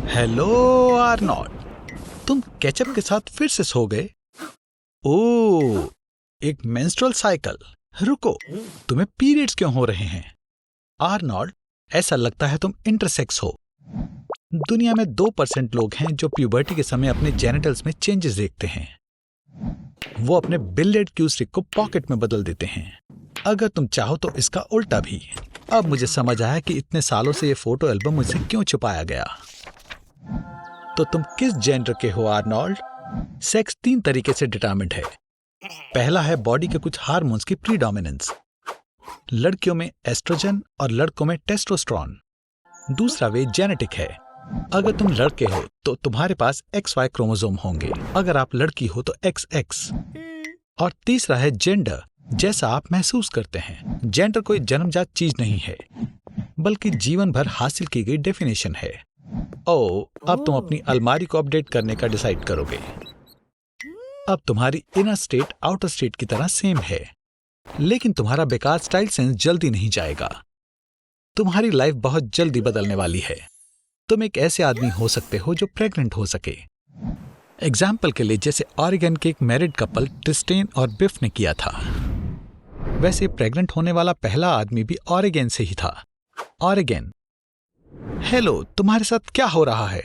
Hello Arnold, तुम ketchup के साथ फिर से सो गए? ओह, एक मेंस्ट्रुअल साइकिल। रुको, तुम्हें पीरियड्स क्यों हो रहे हैं? आर्नोल्ड, ऐसा लगता है तुम इंटरसेक्स हो। दुनिया में 2% लोग हैं जो प्यूबर्टी के समय अपने जेनिटल्स में चेंजेस देखते हैं। वो अपने बिलियर्ड क्यू स्टिक को पॉकेट में बदल देते हैं। अगर तुम चाहो तो इसका उल्टा भी। अब मुझे समझ आया कि इतने सालों से ये फोटो एल्बम मुझसे क्यों छुपाया गया। तो तुम किस जेंडर के हो आर्नोल्ड? सेक्स 3 तरीके से डिटरमिन्ड है। पहला है बॉडी के कुछ हार्मोन्स की प्रीडोमिनेंस। लड़कियों में एस्ट्रोजन और लड़कों में टेस्टोस्टेरोन। दूसरा वे जेनेटिक है। अगर तुम लड़के हो तो तुम्हारे पास XY क्रोमोसोम होंगे, अगर आप लड़की हो तो XX। और तीसरा है जेंडर, जैसा आप महसूस करते हैं। जेंडर कोई जन्मजात चीज नहीं है, बल्कि जीवन भर हासिल की गई डेफिनेशन है। अब तुम अपनी अलमारी को अपडेट करने का डिसाइड करोगे। अब तुम्हारी इनर स्टेट आउटर स्टेट की तरह सेम है, लेकिन तुम्हारा बेकार स्टाइल सेंस जल्दी नहीं जाएगा। तुम्हारी लाइफ बहुत जल्दी बदलने वाली है। तुम एक ऐसे आदमी हो सकते हो जो प्रेग्नेंट हो सके। एग्जाम्पल के लिए, जैसे ऑरिगन के एक मैरिड कपल ट्रिस्टेन और बिफ ने किया था। वैसे प्रेग्नेंट होने वाला पहला आदमी भी ऑरिगन से ही था। ऑरिगन, हेलो, तुम्हारे साथ क्या हो रहा है?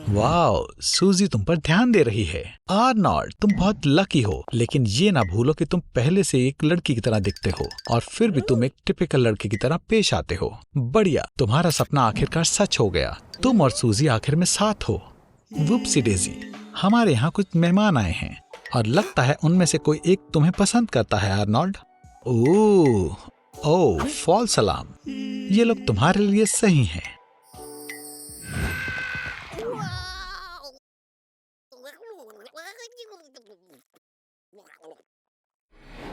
वाओ, सूजी तुम पर ध्यान दे रही है। आर्नोल्ड, तुम बहुत लकी हो, लेकिन ये ना भूलो कि तुम पहले से एक लड़की की तरह दिखते हो और फिर भी तुम एक टिपिकल लड़के की तरह पेश आते हो। बढ़िया, तुम्हारा सपना आखिरकार सच हो गया। तुम और सूजी आखिर में साथ हो। वुप्सी डेजी, हमारे यहाँ कुछ मेहमान आए हैं और लगता है उनमें से कोई एक तुम्हें पसंद करता है आर्नोल्ड। ओह, फॉल्स अलार्म। ये लोग तुम्हारे लिए सही हैं।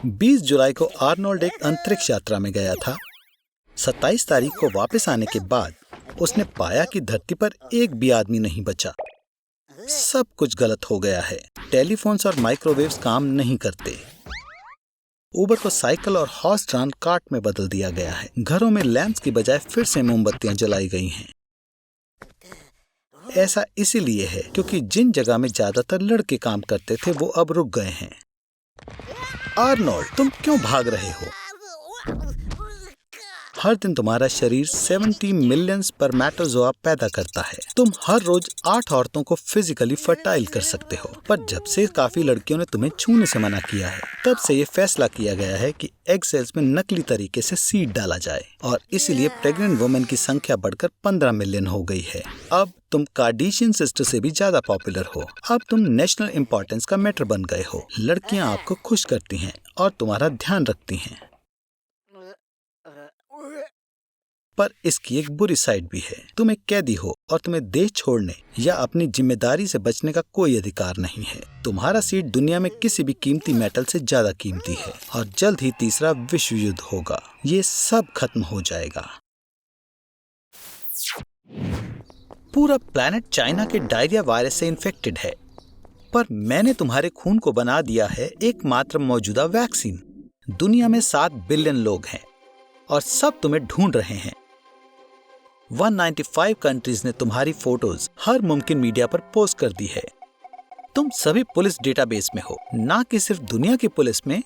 20 जुलाई को आर्नोल्ड एक अंतरिक्ष यात्रा में गया था। 27 तारीख को वापस आने के बाद उसने पाया कि धरती पर एक भी आदमी नहीं बचा। सब कुछ गलत हो गया है। टेलीफोन्स और माइक्रोवेव्स काम नहीं करते। ऊबर को साइकिल और हॉर्स ड्रान कार्ट में बदल दिया गया है। घरों में लैंप्स की बजाय फिर से मोमबत्तियां जलाई गई हैं। ऐसा इसीलिए है क्योंकि जिन जगह में ज्यादातर लड़के काम करते थे वो अब रुक गए हैं। आर्नोल्ड, तुम क्यों भाग रहे हो? हर दिन तुम्हारा शरीर 70 मिलियन स्पर्मेटोजोआ पैदा करता है। तुम हर रोज 8 औरतों को फिजिकली फर्टाइल कर सकते हो, पर जब से काफी लड़कियों ने तुम्हें छूने से मना किया है, तब से ये फैसला किया गया है कि एग सेल्स में नकली तरीके से सीड डाला जाए, और इसीलिए प्रेग्नेंट वुमेन की संख्या बढ़कर 15 मिलियन हो गई है। अब तुम कार्डिशियन सिस्टर से भी ज्यादा पॉपुलर हो। अब तुम नेशनल इम्पोर्टेंस का मैटर बन गए हो। लड़कियां आपको खुश करती हैं और तुम्हारा ध्यान रखती हैं। पर इसकी एक बुरी साइड भी है। तुम एक कैदी हो और तुम्हें देश छोड़ने या अपनी जिम्मेदारी से बचने का कोई अधिकार नहीं है। तुम्हारा सीट दुनिया में किसी भी कीमती मेटल से ज्यादा कीमती है, और जल्द ही तीसरा विश्व युद्ध होगा। ये सब खत्म हो जाएगा। पूरा प्लैनेट चाइना के डायरिया वायरस से इन्फेक्टेड है, पर मैंने तुम्हारे खून को बना दिया है एकमात्र मौजूदा वैक्सीन। दुनिया में 7 बिलियन लोग हैं और सब तुम्हें ढूंढ रहे हैं। 195 कंट्रीज ने तुम्हारी फोटोज हर मुमकिन मीडिया पर पोस्ट कर दी है। तुम सभी पुलिस डेटाबेस में हो, ना कि सिर्फ दुनिया की पुलिस में,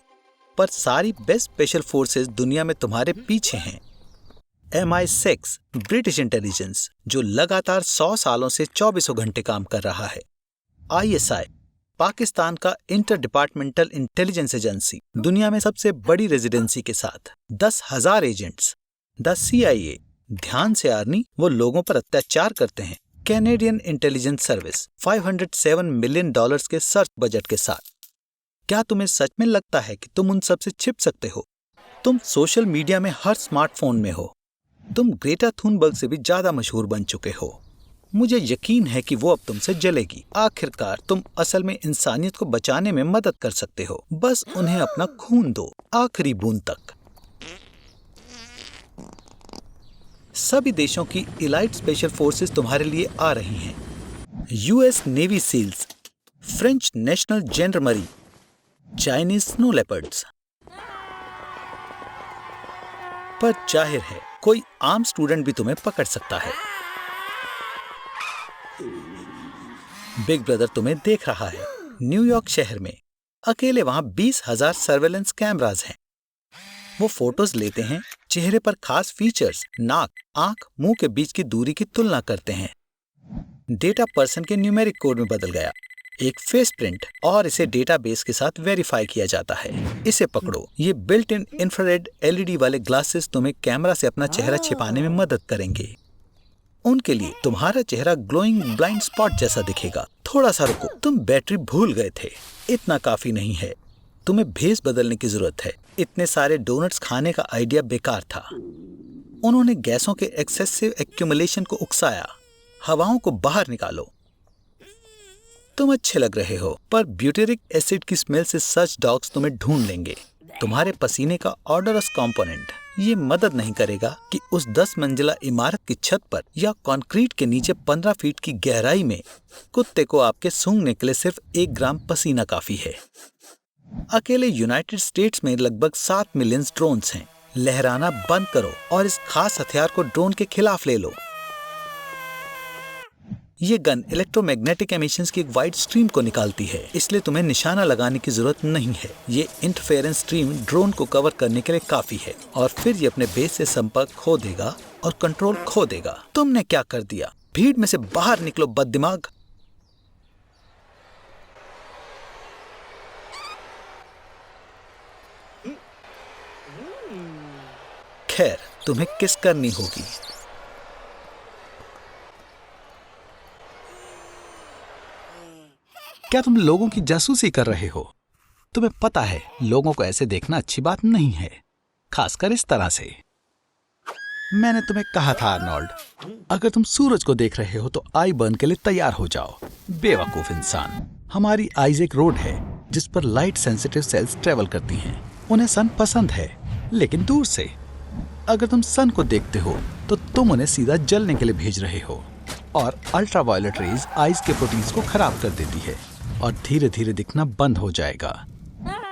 पर सारी बेस्ट स्पेशल फोर्सेस दुनिया में तुम्हारे पीछे हैं। MI6 ब्रिटिश इंटेलिजेंस, जो लगातार 100 सालों से 24 घंटे काम कर रहा है। ISI पाकिस्तान का इंटर डिपार्टमेंटल इंटेलिजेंस एजेंसी, दुनिया में सबसे बड़ी रेजिडेंसी के साथ 10,000 एजेंट्स। द CIA, ध्यान से आर्नी, वो लोगों पर अत्याचार करते हैं। कैनेडियन इंटेलिजेंस सर्विस, $507 मिलियन के सर्च बजट के साथ। क्या तुम्हें सच में लगता है कि तुम उन सब से छिप सकते हो? तुम सोशल मीडिया में हर स्मार्टफोन में हो। तुम ग्रेटा थुनबर्ग से भी ज्यादा मशहूर बन चुके हो। मुझे यकीन है कि वो अब तुमसे जलेगी। आखिरकार तुम असल में इंसानियत को बचाने में मदद कर सकते हो। बस उन्हें अपना खून दो, आखिरी बूंद तक। सभी देशों की इलाइट स्पेशल फोर्सेस तुम्हारे लिए आ रही हैं। US navy seals, French national gendarmerie, Chinese snow leopards. पर जाहिर है कोई आम स्टूडेंट भी तुम्हें पकड़ सकता है। बिग ब्रदर तुम्हें देख रहा है। न्यूयॉर्क शहर में अकेले वहां 20,000 सर्वेलेंस कैमराज हैं। वो फोटोज लेते हैं, चेहरे पर खास फीचर्स, नाक, आंख, मुंह के बीच की दूरी की तुलना करते हैं। डेटा पर्सन के न्यूमेरिक कोड में बदल गया, एक फेस प्रिंट, और इसे डेटाबेस के साथ वेरीफाई किया जाता है। इसे पकड़ो। ये बिल्ट इन इंफ्रारेड LED वाले ग्लासेस तुम्हें कैमरा से अपना चेहरा छिपाने में मदद करेंगे। उनके लिए तुम्हारा चेहरा ग्लोइंग ब्लाइंड स्पॉट जैसा दिखेगा। थोड़ा सा रुको, तुम बैटरी भूल गए थे। इतना काफी नहीं है, तुम्हें भेस बदलने की जरूरत है। इतने सारे डोनट्स खाने का आइडिया बेकार था। उन्होंने गैसों के एक्सेसिव एक्यूमुलेशन को उकसाया। हवाओं को बाहर निकालो। तुम अच्छे लग रहे हो, पर ब्यूटेरिक एसिड की स्मेल से सर्च डॉग्स तुम्हें ढूंढ लेंगे। तुम्हारे पसीने का ऑडरस कंपोनेंट ये मदद नहीं करेगा कि उस 10 मंजिला इमारत की छत पर या कंक्रीट के नीचे 15 फीट की गहराई में कुत्ते को आपके सूंघने के लिए सिर्फ 1 ग्राम पसीना काफी है। अकेले यूनाइटेड स्टेट्स में लगभग 7 मिलियन ड्रोन्स हैं। लहराना बंद करो और इस खास हथियार को ड्रोन के खिलाफ ले लो। ये गन इलेक्ट्रोमैग्नेटिक एमिशंस की एक वाइड स्ट्रीम को निकालती है, इसलिए तुम्हें निशाना लगाने की जरूरत नहीं है। ये इंटरफेरेंस स्ट्रीम ड्रोन को कवर करने के लिए काफी है, और फिर ये अपने बेस से संपर्क खो देगा और कंट्रोल खो देगा। तुमने क्या कर दिया? भीड़ में से बाहर निकलो, बददिमाग। खैर, तुम्हें किस करनी होगी। क्या तुम लोगों की जासूसी कर रहे हो? तुम्हें पता है लोगों को ऐसे देखना अच्छी बात नहीं है, खासकर इस तरह से। मैंने तुम्हें कहा था आर्नोल्ड, अगर तुम सूरज को देख रहे हो तो आई बर्न के लिए तैयार हो जाओ। बेवकूफ इंसान। हमारी आईज एक रोड है जिस पर लाइट सेंसिटिव सेल्स ट्रेवल करती हैं। उन्हें सन पसंद है, लेकिन दूर से। अगर तुम सन को देखते हो तो तुम उन्हें सीधा जलने के लिए भेज रहे हो, और अल्ट्रावायलेट रेज आइज के प्रोटीन्स को खराब कर देती है और धीरे धीरे दिखना बंद हो जाएगा।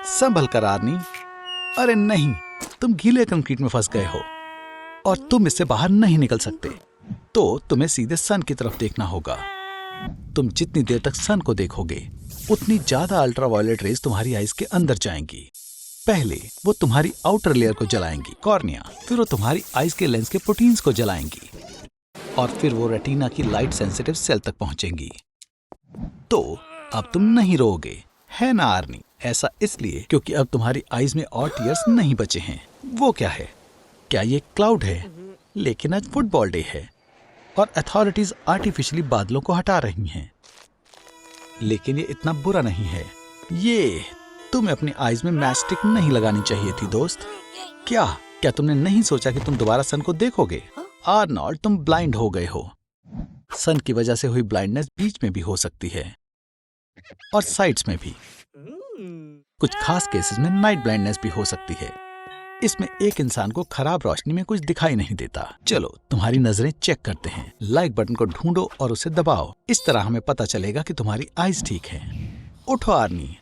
संभल कर आर्नी। अरे नहीं, तुम गीले कंक्रीट में फंस गए हो और तुम इससे बाहर नहीं निकल सकते। तो तुम्हें सीधे सन की तरफ देखना होगा। तुम जितनी देर तक सन को देखोगे उतनी ज्यादा अल्ट्रावायलेट रेज तुम्हारी आइज के अंदर जाएंगी। पहले वो तुम्हारी आउटर लेयर को जलाएंगी, कॉर्निया, फिर वो तुम्हारी आइज के लेंस के प्रोटीन्स को जलाएंगी, और फिर वो रेटिना की लाइट सेंसिटिव सेल तक पहुंचेंगी। तो अब तुम नहीं रोओगे, है ना आर्नी? ऐसा इसलिए क्योंकि अब तुम्हारी आइज में और टीयर्स नहीं बचे हैं। वो क्या है? क्या ये क्लाउड है? लेकिन आज फुटबॉल डे है और अथॉरिटीज आर्टिफिशियली बादलों को हटा रही हैं। लेकिन ये इतना बुरा नहीं है। ये तुम्हें अपनी आइज में मैस्टिक नहीं लगानी चाहिए थी दोस्त। क्या तुमने नहीं सोचा कि तुम दोबारा सन को देखोगे? आर्नोल्ड, तुम ब्लाइंड हो गए हो। सन की वजह से हुई ब्लाइंडनेस बीच में भी हो सकती है और साइड्स में भी। कुछ खास केसेस में नाइट ब्लाइंडनेस भी हो सकती है। इसमें एक इंसान को खराब रोशनी में कुछ दिखाई नहीं देता। चलो तुम्हारी नजरें चेक करते हैं। लाइक बटन को ढूंढो और उसे दबाओ। इस तरह हमें पता चलेगा कि तुम्हारी आइज ठीक है। उठो आर्नी।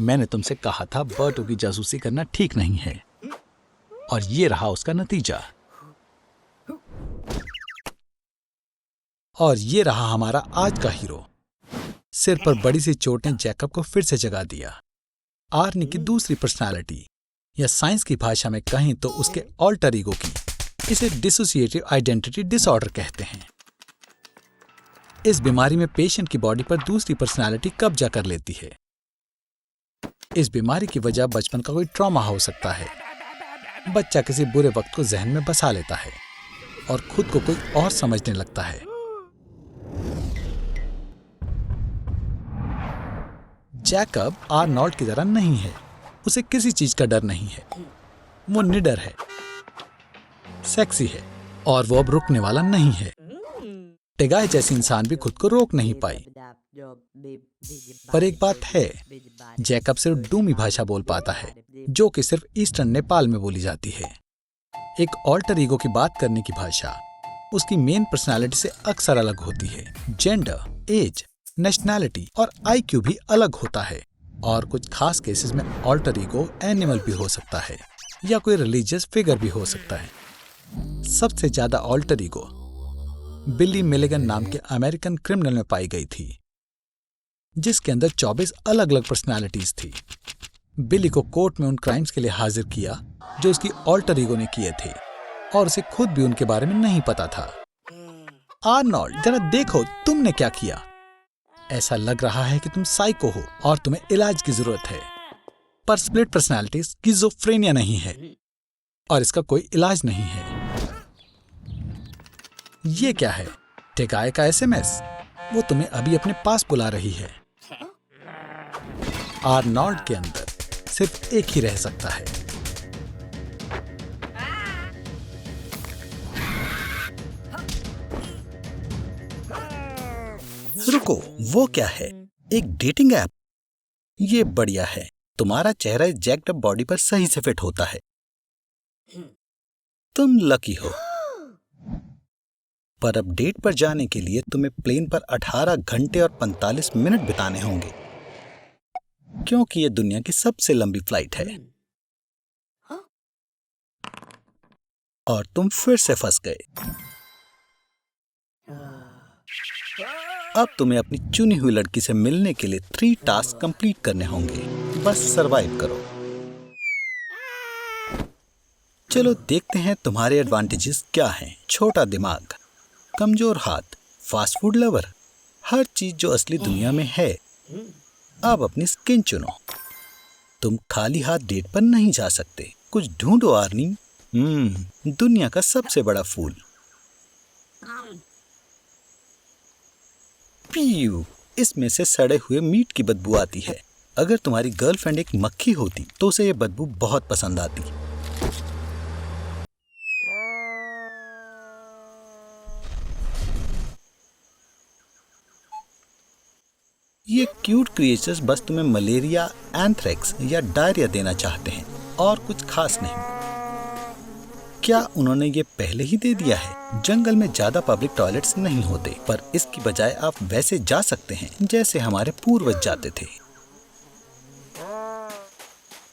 मैंने तुमसे कहा था बर्टो की जासूसी करना ठीक नहीं है, और ये रहा उसका नतीजा। और ये रहा हमारा आज का हीरो। सिर पर बड़ी सी चोट ने जैकब को फिर से जगा दिया। आर्नी की दूसरी पर्सनालिटी, या साइंस की भाषा में कहें तो उसके ऑल्टर ईगो की, इसे डिसोसिएटिव आइडेंटिटी डिसऑर्डर कहते हैं। इस बीमारी में पेशेंट की बॉडी पर दूसरी पर्सनालिटी कब्जा कर लेती है। इस बीमारी की वजह बचपन का कोई ट्रॉमा हो सकता है। बच्चा किसी बुरे वक्त को जहन में बसा लेता है और खुद को कोई और समझने लगता है। जैकब आर्नोल्ड की तरह नहीं है। उसे किसी चीज का डर नहीं है। वो निडर है, सेक्सी है, और वो अब रुकने वाला नहीं है। टेगाई जैसी इंसान भी खुद को रोक नहीं पाई। पर एक बात है, जैकब सिर्फ डूमी भाषा बोल पाता है, जो कि सिर्फ ईस्टर्न नेपाल में बोली जाती है। एक ऑल्टर ईगो की बात करने की भाषा उसकी मेन पर्सनालिटी से अक्सर अलग होती है। जेंडर, एज, नेशनैलिटी और IQ भी अलग होता है, और कुछ खास केसेस में ऑल्टर ईगो एनिमल भी हो सकता है या कोई रिलीजियस फिगर भी हो सकता है। सबसे ज्यादा ऑल्टर ईगो बिली मिलिगन नाम के अमेरिकन क्रिमिनल में पाई गई थी, जिसके अंदर 24 अलग अलग पर्सनालिटीज थी। बिली को कोर्ट में उन क्राइम्स के लिए हाजिर किया जो उसकी ऑल्टर ईगो ने किए थे, और उसे खुद भी उनके बारे में नहीं पता था। आर्नोल्ड, जरा देखो तुमने क्या किया। ऐसा लग रहा है कि तुम साइको हो और तुम्हें इलाज की जरूरत है। पर स्प्लिट पर्सनालिटी स्किज़ोफ्रेनिया नहीं है और इसका कोई इलाज नहीं है। ये क्या है? टेकाए का एसएमएस। वो तुम्हें अभी अपने पास बुला रही है। आर्नोल्ड के अंदर सिर्फ एक ही रह सकता है। रुको, वो क्या है? एक डेटिंग ऐप? ये बढ़िया है। तुम्हारा चेहरा इस जैक्ड अप बॉडी पर सही से फिट होता है। तुम लकी हो। पर अब डेट पर जाने के लिए तुम्हें प्लेन पर 18 घंटे और 45 मिनट बिताने होंगे, क्योंकि ये दुनिया की सबसे लंबी फ्लाइट है। और तुम फिर से फंस गए। अब तुम्हें अपनी चुनी हुई लड़की से मिलने के लिए 3 टास्क कंप्लीट करने होंगे। बस सरवाइव करो। चलो देखते हैं तुम्हारे एडवांटेजेस क्या हैं। छोटा दिमाग, कमजोर हाथ, फास्ट फूड लवर, हर चीज जो असली दुनिया में है। अब अपनी स्किन चुनो। तुम खाली हाथ डेट पर नहीं जा सकते। कुछ ढूंढो आर्नी। दुनिया का सबसे बड़ा फूल। पीयू, इसमें से सड़े हुए मीट की बदबू आती है। अगर तुम्हारी गर्लफ्रेंड एक मक्खी होती तो उसे ये बदबू बहुत पसंद आती। ये क्यूट क्रिएचर्स बस तुम्हें मलेरिया, एंथ्रेक्स या डायरिया देना चाहते हैं और कुछ खास नहीं। क्या उन्होंने ये पहले ही दे दिया है? जंगल में ज्यादा पब्लिक टॉयलेट्स नहीं होते, पर इसकी बजाय आप वैसे जा सकते हैं जैसे हमारे पूर्वज जाते थे।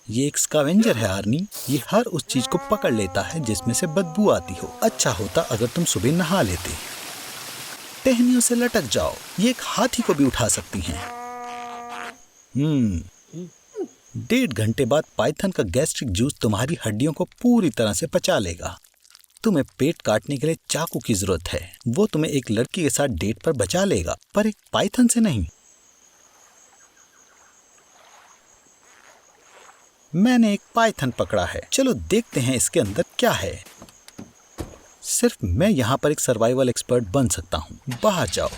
ये एक स्कैवेंजर है आर्नी। ये हर उस चीज को पकड़ लेता है जिसमें से बदबू आती हो। अच्छा होता अगर तुम सुबह नहा लेते। टहनियों से लटक जाओ। ये एक हाथी को भी उठा सकती हैं। 1.5 घंटे बाद पाइथन का गैस्ट्रिक जूस तुम्हारी हड्डियों को पूरी तरह से पचा लेगा। तुम्हें पेट काटने के लिए चाकू की जरूरत है। वो तुम्हें एक लड़की के साथ डेट पर बचा लेगा, पर एक पाइथन से नहीं। मैंने एक पाइथन पकड़ा है। चलो देखते हैं इसके अंदर क्या है। सिर्फ मैं यहाँ पर एक सर्वाइवल एक्सपर्ट बन सकता हूँ। बाहर जाओ,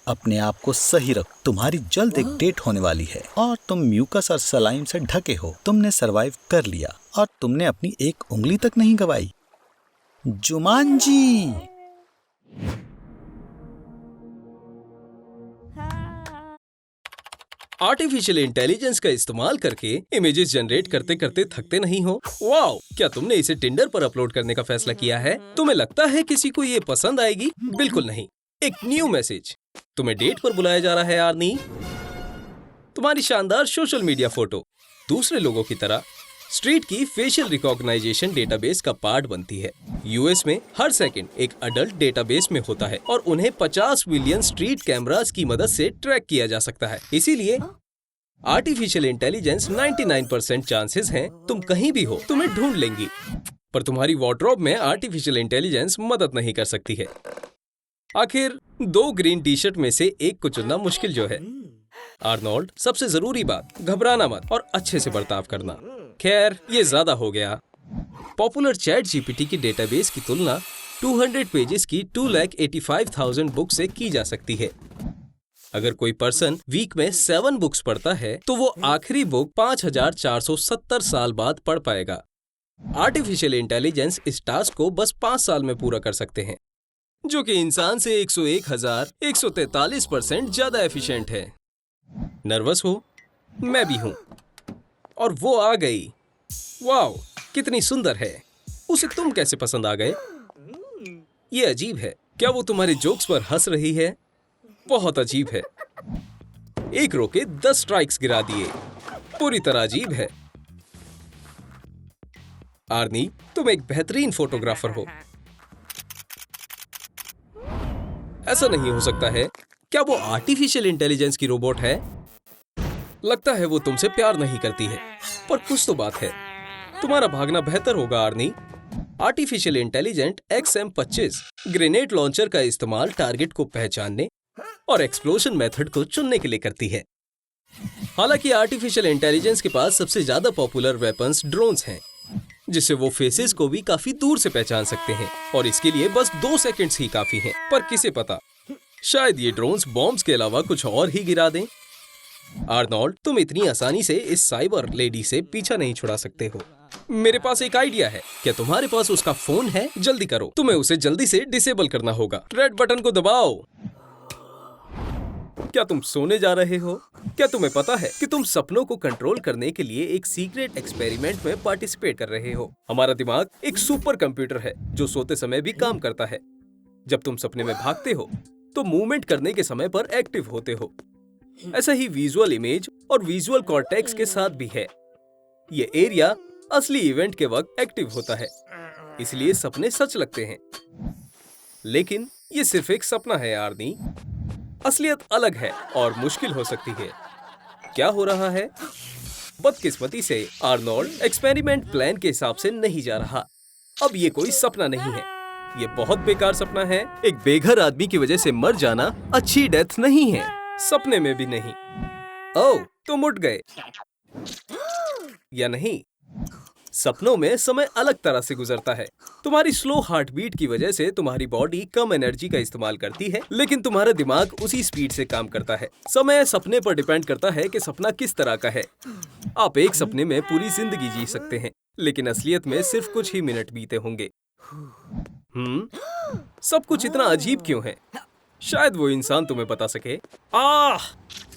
अपने आप को सही रखो। तुम्हारी जल्द एक डेट होने वाली है और तुम म्यूकस और सलाइम से ढके हो। तुमने सरवाइव कर लिया और तुमने अपनी एक उंगली तक नहीं गवाई। जुमांजी। आर्टिफिशियल इंटेलिजेंस का इस्तेमाल करके इमेजेस जनरेट करते करते थकते नहीं हो? वाओ! क्या तुमने इसे टिंडर पर अपलोड करने का फैसला किया है? तुम्हें लगता है किसी को ये पसंद आएगी? बिल्कुल नहीं। एक न्यू मैसेज। तुम्हें डेट पर बुलाया जा रहा है आर्नी। तुम्हारी शानदार सोशल मीडिया फोटो दूसरे लोगों की तरह स्ट्रीट की फेशियल रिकॉग्नाइजेशन डेटाबेस का पार्ट बनती है। यूएस में हर सेकंड एक अडल्ट डेटाबेस में होता है और उन्हें 50 मिलियन स्ट्रीट कैमरास की मदद से ट्रैक किया जा सकता है। इसीलिए आर्टिफिशियल इंटेलिजेंस 99% चांसेस हैं तुम कहीं भी हो तुम्हें ढूंढ लेंगी। पर तुम्हारी वार्डरोब में आर्टिफिशियल इंटेलिजेंस मदद नहीं कर सकती है। आखिर 2 ग्रीन टी शर्ट में से एक को चुनना मुश्किल जो है। आर्नोल्ड, सबसे जरूरी बात, घबराना मत और अच्छे से बर्ताव करना। खैर, ये ज्यादा हो गया। पॉपुलर चैट जीपीटी की डेटाबेस की तुलना 200 पेजेस की 2,85,000 बुक से की जा सकती है। अगर कोई पर्सन वीक में 7 बुक्स पढ़ता है तो वो आखिरी बुक 5,470 साल बाद पढ़ पाएगा। आर्टिफिशियल इंटेलिजेंस इस टास्क को बस 5 साल में पूरा कर सकते हैं, जो कि इंसान से 101,143% ज्यादा एफिशिएंट है। नर्वस हो? मैं भी हूं। और वो आ गई। वाओ, कितनी सुंदर है। उसे तुम कैसे पसंद आ गए? ये अजीब है। क्या वो तुम्हारे जोक्स पर हंस रही है? बहुत अजीब है। एक रो के 10 स्ट्राइक्स गिरा दिए। पूरी तरह अजीब है। आर्नी, तुम एक बेहतरीन फोटोग्राफर हो। ऐसा नहीं हो सकता है। क्या वो आर्टिफिशियल इंटेलिजेंस की रोबोट है? लगता है वो तुमसे प्यार नहीं करती है, पर कुछ तो बात है। तुम्हारा भागना बेहतर होगा Arnie. Artificial intelligent XM25 grenade launcher का इस्तेमाल टारगेट को पहचानने और एक्सप्लोजन मेथड को चुनने के लिए करती है। हालांकि आर्टिफिशियल इंटेलिजेंस के पास सबसे ज्यादा पॉपुलर वेपन्स ड्रोन्स हैं, जिससे वो फेसेस को भी काफी दूर से पहचान सकते हैं, और इसके लिए बस 2 सेकंड्स ही काफी हैं। पर किसे पता, शायद ये ड्रोन्स बॉम्ब्स के अलावा कुछ और ही गिरा दें। आर्नोल्ड, तुम इतनी आसानी से इस साइबर लेडी से पीछा नहीं छुड़ा सकते हो। मेरे पास एक आइडिया है। क्या तुम्हारे पास उसका फोन है? जल्दी करो, तुम्हें उसे जल्दी से डिसेबल करना होगा। रेड बटन को दबाओ। क्या तुम सोने जा रहे हो? क्या तुम्हें पता है कि तुम सपनों को कंट्रोल करने के लिए एक सीक्रेट एक्सपेरिमेंट में पार्टिसिपेट कर रहे हो? हमारा दिमाग एक सुपर कंप्यूटर है जो सोते समय भी काम करता है। जब तुम सपने में भागते हो तो मूवमेंट करने के समय पर एक्टिव होते हो। ऐसा ही विजुअल इमेज और विजुअल कॉर्टेक्स के साथ भी है। ये एरिया असली इवेंट के वक्त एक्टिव होता है, इसलिए सपने सच लगते हैं। लेकिन ये सिर्फ एक सपना है आर्नी। असलियत अलग है और मुश्किल हो सकती है। क्या हो रहा है? बदकिस्मती से आर्नोल्ड एक्सपेरिमेंट प्लान के हिसाब से नहीं जा रहा। अब ये कोई सपना नहीं है, ये बहुत बेकार सपना है। एक बेघर आदमी की वजह से मर जाना अच्छी डेथ नहीं है, सपने में भी नहीं। ओह, तुम उठ गए या नहीं? सपनों में समय अलग तरह से गुजरता है। तुम्हारी स्लो हार्ट बीट की वजह से तुम्हारी बॉडी कम एनर्जी का इस्तेमाल करती है, लेकिन तुम्हारा दिमाग उसी स्पीड से काम करता है। समय सपने पर डिपेंड करता है कि सपना किस तरह का है। आप एक सपने में पूरी जिंदगी जी सकते हैं, लेकिन असलियत में सिर्फ कुछ ही मिनट बीते होंगे। सब कुछ इतना अजीब क्यों है? शायद वो इंसान तुम्हें बता सके।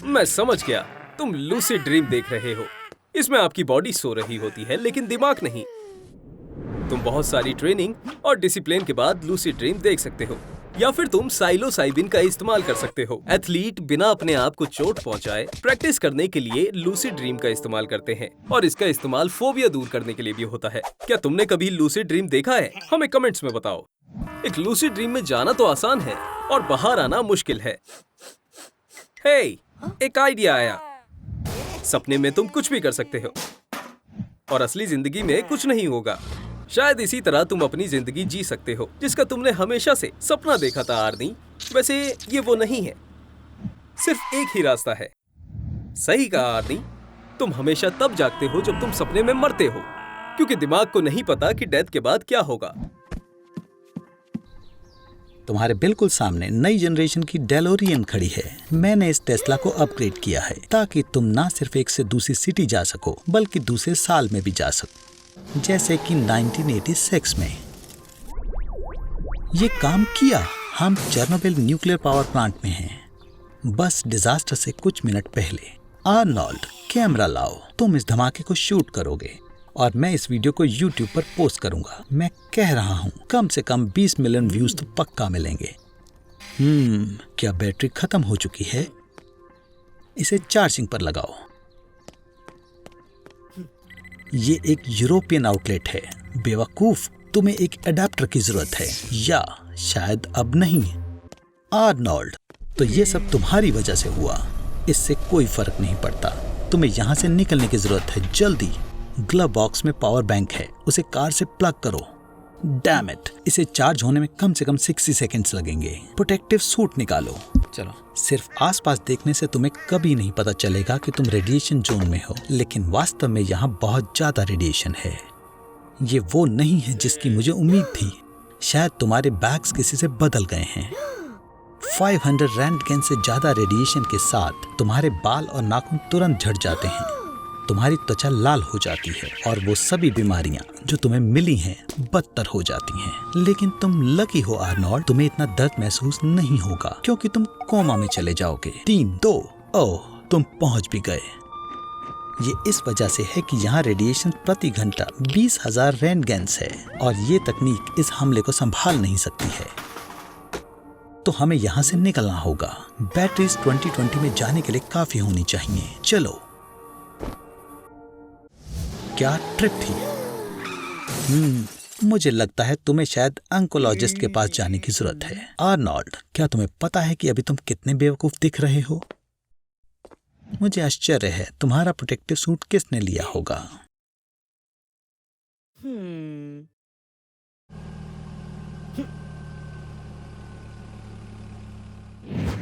मैं समझ गया, तुम लूसिड ड्रीम देख रहे हो। इसमें आपकी बॉडी सो रही होती है, लेकिन दिमाग नहीं। तुम बहुत सारी ट्रेनिंग और डिसिप्लिन के बाद लूसिड ड्रीम देख सकते हो, या फिर तुम साइलोसाइबिन का इस्तेमाल कर सकते हो। एथलीट बिना अपने आप को चोट पहुंचाए प्रैक्टिस करने के लिए लूसिड ड्रीम का इस्तेमाल करते हैं, और इसका इस्तेमाल फोबिया दूर करने के लिए भी होता है। क्या तुमने कभी लूसिड ड्रीम देखा है? हमें कमेंट्स में बताओ। एक लूसिड ड्रीम में जाना तो आसान है और बाहर आना मुश्किल है। हे, एक आइडिया आया। सपने में तुम कुछ भी कर सकते हो और असली जिंदगी में कुछ नहीं होगा। शायद इसी तरह तुम अपनी जिंदगी जी सकते हो जिसका तुमने हमेशा से सपना देखा था आर्नी। वैसे ये वो नहीं है, सिर्फ एक ही रास्ता है। सही कहा आर्नी, तुम हमेशा तब जागते हो जब तुम सपने में मरते हो, क्योंकि दिमाग को नहीं पता कि डेथ के बाद क्या होगा। तुम्हारे बिल्कुल सामने नई जनरेशन की डेलोरियन खड़ी है। मैंने इस टेस्ला को अपग्रेड किया है ताकि तुम ना सिर्फ एक से दूसरी सिटी जा सको, बल्कि दूसरे साल में भी जा सको, जैसे कि 1986 में। ये काम किया। हम चेर्नोबिल न्यूक्लियर पावर प्लांट में हैं, बस डिजास्टर से कुछ मिनट पहले। आर्नोल्ड, कैमरा लाओ, तुम इस धमाके को शूट करोगे और मैं इस वीडियो को YouTube पर पोस्ट करूंगा। मैं कह रहा हूं, कम से कम 20 मिलियन व्यूज तो पक्का मिलेंगे। क्या बैटरी खत्म हो चुकी है? इसे चार्जिंग पर लगाओ। ये एक यूरोपियन आउटलेट है। बेवकूफ, तुम्हें एक अडेप्टर की जरूरत है, या शायद अब नहीं। आर्नोल्ड, तो ये सब तुम्हारी वजह से हुआ। इससे कोई फर्क नहीं पड़ता। तुम्हें यहां से निकलने की जरूरत है, जल्दी। ग्लव बॉक्स में पावर बैंक है, उसे कार से प्लग करो। डैम इट, इसे चार्ज होने में कम से कम 60 सेकंड्स लगेंगे। प्रोटेक्टिव सूट निकालो। चलो, सिर्फ आसपास देखने से तुम्हें कभी नहीं पता चलेगा कि तुम रेडिएशन जोन में हो, लेकिन वास्तव में यहाँ बहुत ज्यादा रेडिएशन है। ये वो नहीं है जिसकी मुझे उम्मीद थी। शायद तुम्हारे बैग्स किसी से बदल गए हैं। 500 रैंटगेन से ज्यादा रेडिएशन के साथ तुम्हारे बाल और नाखून तुरंत झड़ जाते हैं। तुम्हारी त्वचा लाल हो जाती है और वो सभी बीमारियां जो तुम्हें मिली हैं बदतर हो जाती हैं। लेकिन तुम लकी हो आर्नोल्ड, तुम्हें इतना दर्द महसूस नहीं होगा क्योंकि तुम कोमा में चले जाओगे। 3, 2, ओह, तुम पहुंच भी गए। ये इस वजह से है कि यहाँ रेडिएशन प्रति घंटा 20,000 रैंटगेन्स है और ये तकनीक इस हमले को संभाल नहीं सकती है। तो हमें यहाँ से निकलना होगा। बैटरीज 2020 में जाने के लिए काफी होनी चाहिए। चलो। क्या ट्रिप थी। मुझे लगता है तुम्हें शायद अंकोलॉजिस्ट के पास जाने की जरूरत है। आर्नोल्ड, क्या तुम्हें पता है कि अभी तुम कितने बेवकूफ दिख रहे हो? मुझे आश्चर्य है तुम्हारा प्रोटेक्टिव सूट किसने लिया होगा।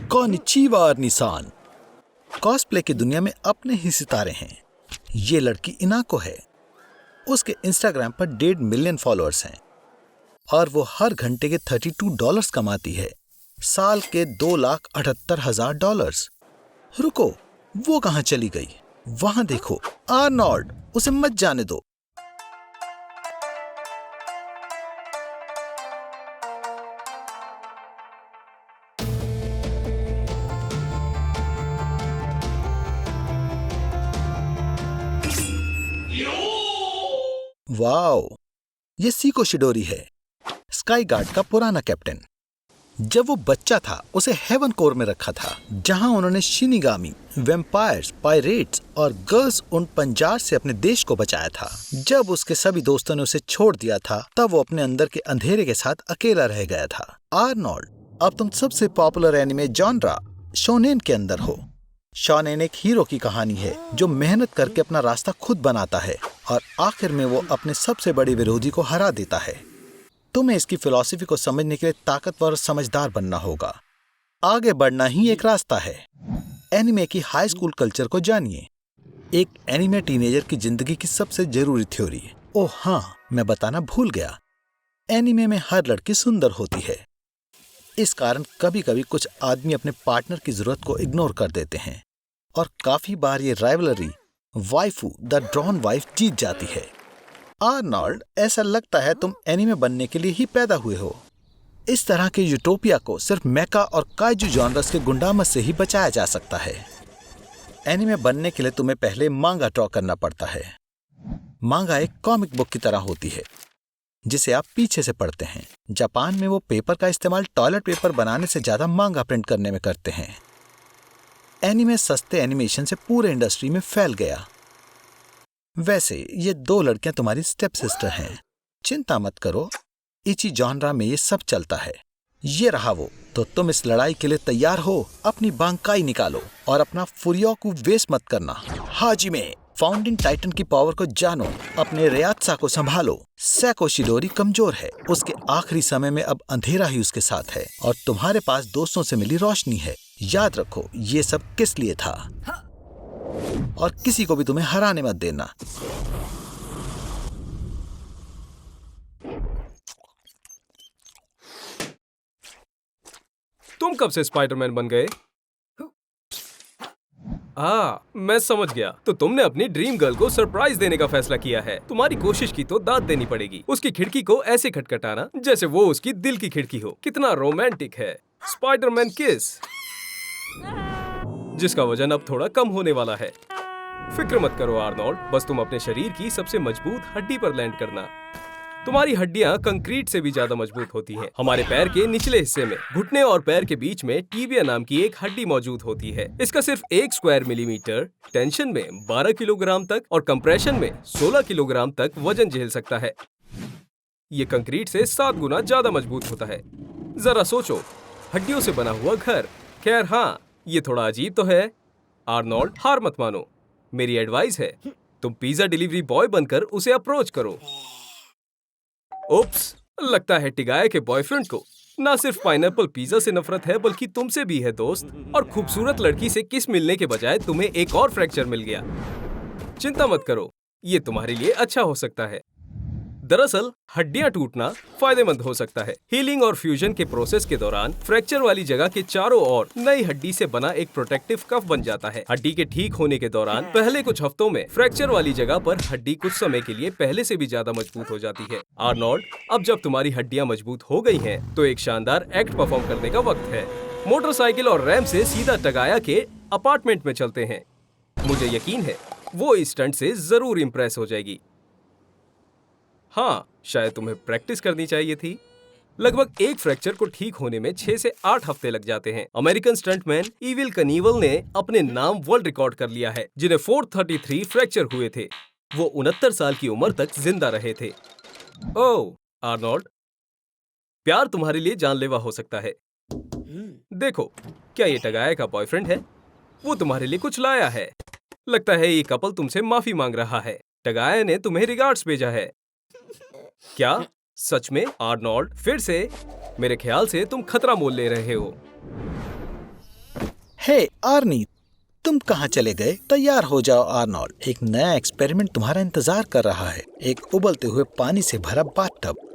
कॉनिचिवा निसान। कॉस्प्ले की दुनिया में अपने ही सितारे हैं। ये लड़की इनाको है। उसके इंस्टाग्राम पर 1.5 मिलियन फॉलोअर्स हैं और वो हर घंटे के $32 कमाती है, साल के $2,78,000। रुको, वो कहाँ चली गई? वहां देखो, आर्नोल्ड, उसे मत जाने दो। वाओ, ये सीको शिडोरी है, स्काई गार्ड का पुराना कैप्टन। जब वो बच्चा था उसे हेवन कोर में रखा था, जहां उन्होंने शिनिगामी, वैम्पायर्स, पायरेट्स और गर्ल्स उन पंजार से अपने देश को बचाया था। जब उसके सभी दोस्तों ने उसे छोड़ दिया था, तब वो अपने अंदर के अंधेरे के साथ अकेला रह गया था। आर्नोल्ड, अब तुम सबसे पॉपुलर एनिमे जॉनरा शोनेन के अंदर हो। शोनेन एक हीरो की कहानी है जो मेहनत करके अपना रास्ता खुद बनाता है और आखिर में वो अपने सबसे बड़े विरोधी को हरा देता है। तुम्हें इसकी फिलॉसफी को समझने के लिए ताकतवर और समझदार बनना होगा। आगे बढ़ना ही एक रास्ता है। एनिमे की हाई स्कूल कल्चर को जानिए। एक एनिमे टीनेजर की जिंदगी की सबसे जरूरी थ्योरी। ओह हाँ, मैं बताना भूल गया, एनिमे में हर लड़की सुंदर होती है। इस कारण कभी कभी कुछ आदमी अपने पार्टनर की जरूरत को इग्नोर कर देते हैं और काफी बार ये rivalry waifu the drawn wife जीत जाती है। आर्नोल्ड, ऐसा लगता है तुम एनिमे बनने के लिए ही पैदा हुए हो। इस तरह के यूटोपिया को सिर्फ मेका और काइजू जॉनर्स के गुंडामत से ही बचाया जा सकता है। एनिमे बनने के लिए तुम्हें पहले मांगा ड्रॉ करना पड़ता है। मांगा एक कॉमिक बुक की तरह होती है जिसे आप पीछे से पढ़ते हैं। जापान में वो पेपर का इस्तेमाल टॉयलेट पेपर बनाने से ज्यादा मांगा प्रिंट करने में करते हैं। एनिमे सस्ते एनिमेशन से पूरे इंडस्ट्री में फैल गया। वैसे ये 2 लड़कियां तुम्हारी स्टेप सिस्टर हैं। चिंता मत करो, इची जॉनरा में ये सब चलता है। ये रहा वो, तो तुम इस लड़ाई के लिए तैयार हो? अपनी बांकाई निकालो और अपना फुरियोकु वेस्ट मत करना। हाजिमे, फाउंडिंग टाइटन की पावर को जानो, अपने रियात्सा को संभालो। सैको शिडोरी कमजोर है, उसके आखिरी समय में अब अंधेरा ही उसके साथ है और तुम्हारे पास दोस्तों से मिली रोशनी है। याद रखो, ये सब किस लिए था और किसी को भी तुम्हें हराने मत देना। तुम कब से स्पाइडरमैन बन गए? मैं समझ गया। तो तुमने अपनी ड्रीम गर्ल को सरप्राइज देने का फैसला किया है। तुम्हारी कोशिश की तो दाद देनी पड़ेगी। उसकी खिड़की को ऐसे खटखटाना जैसे वो उसकी दिल की खिड़की हो। कितना रोमांटिक है। स्पाइडरमैन किस, जिसका वजन अब थोड़ा कम होने वाला है। फिक्र मत करो आर्नोल्ड, बस तुम अपने शरीर की सबसे मजबूत हड्डी पर लैंड करना। तुम्हारी हड्डियां कंक्रीट से भी ज्यादा मजबूत होती हैं। हमारे पैर के निचले हिस्से में, घुटने और पैर के बीच में टीबिया नाम की एक हड्डी मौजूद होती है। इसका सिर्फ 1 स्क्वायर मिलीमीटर टेंशन में 12 किलोग्राम तक और कंप्रेशन में 16 किलोग्राम तक वजन झेल सकता है। ये कंक्रीट से 7 गुना ज्यादा मजबूत होता है। जरा सोचो, हड्डियों से बना हुआ घर। खैर हाँ, ये थोड़ा अजीब तो है। आर्नोल्ड, हार मत मानो। मेरी एडवाइस है, तुम पिज्जा डिलीवरी बॉय बनकर उसे अप्रोच करो। उप्स, लगता है टिगाया के बॉयफ्रेंड को ना सिर्फ पाइनएप्पल पिज्जा से नफरत है बल्कि तुमसे भी है दोस्त। और खूबसूरत लड़की से किस मिलने के बजाय तुम्हें एक और फ्रैक्चर मिल गया। चिंता मत करो, ये तुम्हारे लिए अच्छा हो सकता है। दरअसल हड्डियां टूटना फायदेमंद हो सकता है। हीलिंग और फ्यूजन के प्रोसेस के दौरान फ्रैक्चर वाली जगह के चारों ओर नई हड्डी से बना एक प्रोटेक्टिव कफ बन जाता है। हड्डी के ठीक होने के दौरान पहले कुछ हफ्तों में फ्रैक्चर वाली जगह पर हड्डी कुछ समय के लिए पहले से भी ज्यादा मजबूत हो जाती है। आर्नोल्ड, अब जब तुम्हारी हड्डियां मजबूत हो गई हैं, तो एक शानदार एक्ट परफॉर्म करने का वक्त है। मोटरसाइकिल और रैम से सीधा टगाया के अपार्टमेंट में चलते हैं। मुझे यकीन है वो इस स्टंट से जरूर इंप्रेस हो जाएगी। हाँ, शायद तुम्हें प्रैक्टिस करनी चाहिए थी। लगभग एक फ्रैक्चर को ठीक होने में 6 से 8 हफ्ते लग जाते हैं। अमेरिकन स्टंटमैन इविल कनीवल ने अपने नाम वर्ल्ड रिकॉर्ड कर लिया है, जिन्हें 433 फ्रैक्चर हुए थे। वो 69 साल की उम्र तक जिंदा रहे थे। ओह, आर्नोल्ड, प्यार तुम्हारे लिए जानलेवा हो सकता है। देखो, क्या ये टगाया का बॉयफ्रेंड है? वो तुम्हारे लिए कुछ लाया है। लगता है ये कपल तुमसे माफी मांग रहा है। टगाया ने तुम्हें रिगार्ड्स भेजा है। क्या सच में आर्नोल्ड? फिर से मेरे ख्याल से तुम खतरा मोल ले रहे हो। हे आर्नी, तुम कहाँ चले गए? तैयार हो जाओ आर्नोल्ड, एक नया एक्सपेरिमेंट तुम्हारा इंतजार कर रहा है। एक उबलते हुए पानी से भरा बाथटब।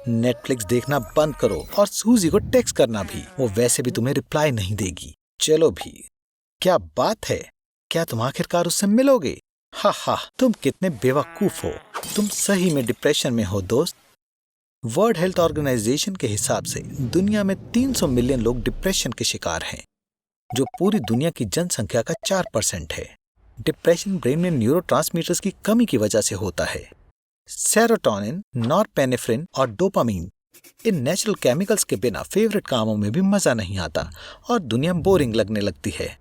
नेटफ्लिक्स देखना बंद करो और सूजी को टेक्स्ट करना भी। वो वैसे भी तुम्हें रिप्लाई नहीं देगी। चलो भी, क्या बात है? क्या तुम आखिरकार उससे मिलोगे? हा हा, तुम कितने बेवकूफ हो। तुम सही में डिप्रेशन में हो दोस्त। वर्ल्ड हेल्थ ऑर्गेनाइजेशन के हिसाब से दुनिया में 300 मिलियन लोग डिप्रेशन के शिकार हैं, जो पूरी दुनिया की जनसंख्या का 4% है। डिप्रेशन ब्रेन में न्यूरोट्रांसमीटर्स की कमी की वजह से होता है। सेरोटोनिन, नॉरपेनेफ्रिन और डोपामीन, इन नेचुरल केमिकल्स के बिना फेवरेट कामों में भी मजा नहीं आता और दुनिया बोरिंग लगने लगती है।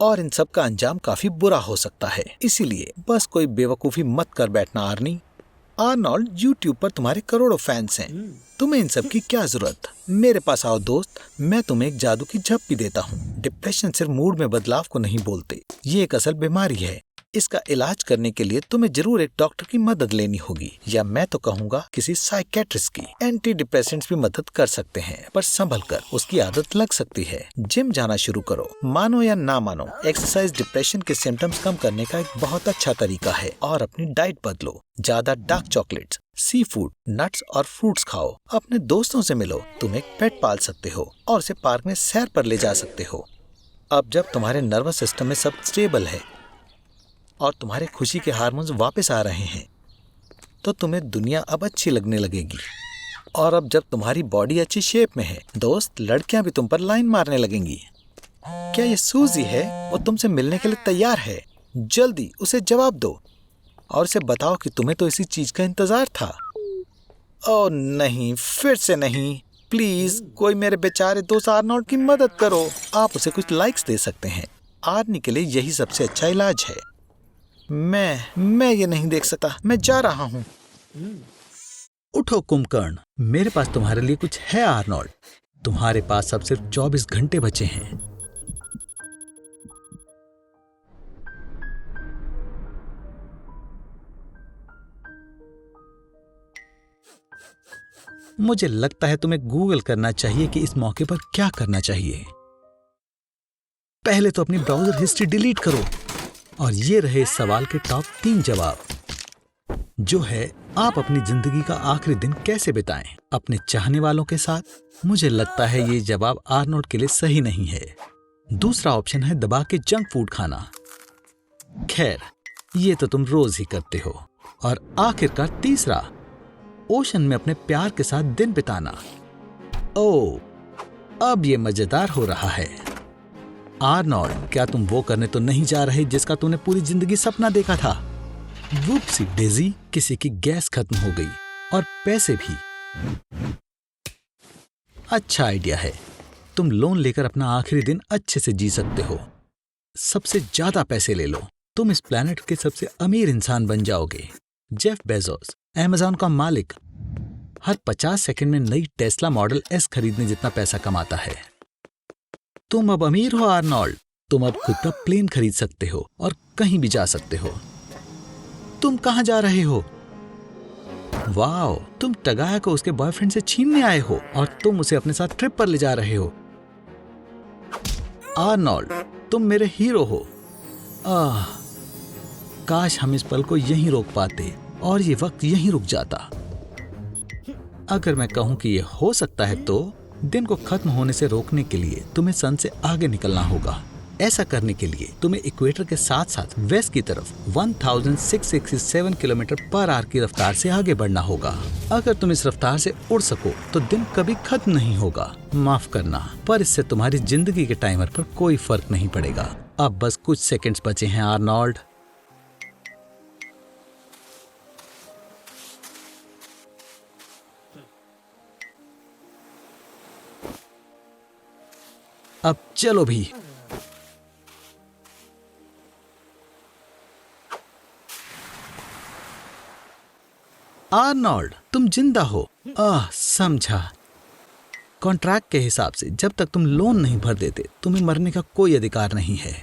और इन सब का अंजाम काफी बुरा हो सकता है। इसीलिए बस कोई बेवकूफी मत कर बैठना आर्नी। आर्नोल्ड, यूट्यूब पर तुम्हारे करोड़ों फैंस हैं। तुम्हें इन सब की क्या जरूरत? मेरे पास आओ दोस्त, मैं तुम्हें एक जादू की झप्पी देता हूँ। डिप्रेशन सिर्फ मूड में बदलाव को नहीं बोलते, ये एक असल बीमारी है। इसका इलाज करने के लिए तुम्हें जरूर एक डॉक्टर की मदद लेनी होगी, या मैं तो कहूँगा किसी साइकेट्रिस्ट की। एंटी डिप्रेसेंट्स भी मदद कर सकते हैं, पर संभल कर, उसकी आदत लग सकती है। जिम जाना शुरू करो। मानो या ना मानो, एक्सरसाइज डिप्रेशन के सिम्टम्स कम करने का एक बहुत अच्छा तरीका है। और अपनी डाइट बदलो। ज्यादा dark chocolates, sea food, nuts और फ्रूट्स खाओ। अपने दोस्तों से मिलो। तुम एक पेट पाल सकते हो और उसे पार्क में सैर पर ले जा सकते हो। अब जब तुम्हारे नर्वस सिस्टम में सब स्टेबल है और तुम्हारे खुशी के हार्मोन्स वापस आ रहे हैं, तो तुम्हें दुनिया अब अच्छी लगने लगेगी। और अब जब तुम्हारी बॉडी अच्छी शेप में है दोस्त, लड़कियां भी तुम पर लाइन मारने लगेंगी। क्या ये सूजी है? वो तुमसे मिलने के लिए तैयार है। जल्दी उसे जवाब दो और उसे बताओ कि तुम्हें तो इसी चीज का इंतजार था। ओह नहीं, फिर से नहीं। प्लीज कोई मेरे बेचारे दोस्त आर्नोल्ड की मदद करो। आप उसे कुछ लाइक्स दे सकते हैं। आर्नी के लिए यही सबसे अच्छा इलाज है। मैं ये नहीं देख सकता। मैं जा रहा हूँ। उठो कुंभकर्ण, मेरे पास तुम्हारे लिए कुछ है आर्नोल्ड। तुम्हारे पास अब सिर्फ 24 घंटे बचे हैं। मुझे लगता है तुम्हें गूगल करना चाहिए कि इस मौके पर क्या करना चाहिए। पहले तो अपनी ब्राउजर हिस्ट्री डिलीट करो। और ये रहे इस सवाल के टॉप 3 जवाब, जो है आप अपनी जिंदगी का आखिरी दिन कैसे बिताएं? अपने चाहने वालों के साथ। मुझे लगता है ये जवाब आर्नोल्ड के लिए सही नहीं है। दूसरा ऑप्शन है दबा के जंक फूड खाना। खैर, ये तो तुम रोज ही करते हो। और आखिरकार तीसरा, ओशन में अपने प्यार के साथ दिन बिताना। ओह, अब ये मजेदार हो रहा है। आर्नोल्ड, क्या तुम वो करने तो नहीं जा रहे जिसका तूने पूरी जिंदगी सपना देखा था? वुप्सी डेज़ी, किसी की गैस खत्म हो गई और पैसे भी। अच्छा आइडिया है। तुम लोन लेकर अपना आखिरी दिन अच्छे से जी सकते हो। सबसे ज्यादा पैसे ले लो। तुम इस प्लेनेट के सबसे अमीर इंसान बन जाओगे। जेफ बेजोस, अमेज़न का मालिक, हर 50 सेकंड में नई टेस्ला मॉडल एस खरीदने जितना पैसा कमाता है। तुम अब अमीर हो आर्नोल्ड। तुम अब खुद का प्लेन खरीद सकते हो और कहीं भी जा सकते हो। तुम कहां जा रहे हो? वाओ, तुम टगाया को उसके बॉयफ्रेंड से छीनने आए हो और तुम उसे अपने साथ ट्रिप पर ले जा रहे हो। आर्नोल्ड, तुम मेरे हीरो हो। काश हम इस पल को यहीं रोक पाते और ये वक्त यहीं रुक जाता। अगर मैं कहूं कि ये हो सकता है, तो दिन को खत्म होने से रोकने के लिए तुम्हें सन से आगे निकलना होगा। ऐसा करने के लिए तुम्हें इक्वेटर के साथ साथ वेस्ट की तरफ 1667 किलोमीटर पर आवर की रफ्तार से आगे बढ़ना होगा। अगर तुम इस रफ्तार से उड़ सको तो दिन कभी खत्म नहीं होगा। माफ करना, पर इससे तुम्हारी जिंदगी के टाइमर पर कोई फर्क नहीं पड़ेगा। अब बस कुछ सेकंड्स बचे हैं आर्नोल्ड। अब चलो भी। आर्नोल्ड, तुम जिंदा हो। समझा। कॉन्ट्रैक्ट के हिसाब से जब तक तुम लोन नहीं भर देते तुम्हें मरने का कोई अधिकार नहीं है।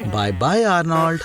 Bye bye Arnold.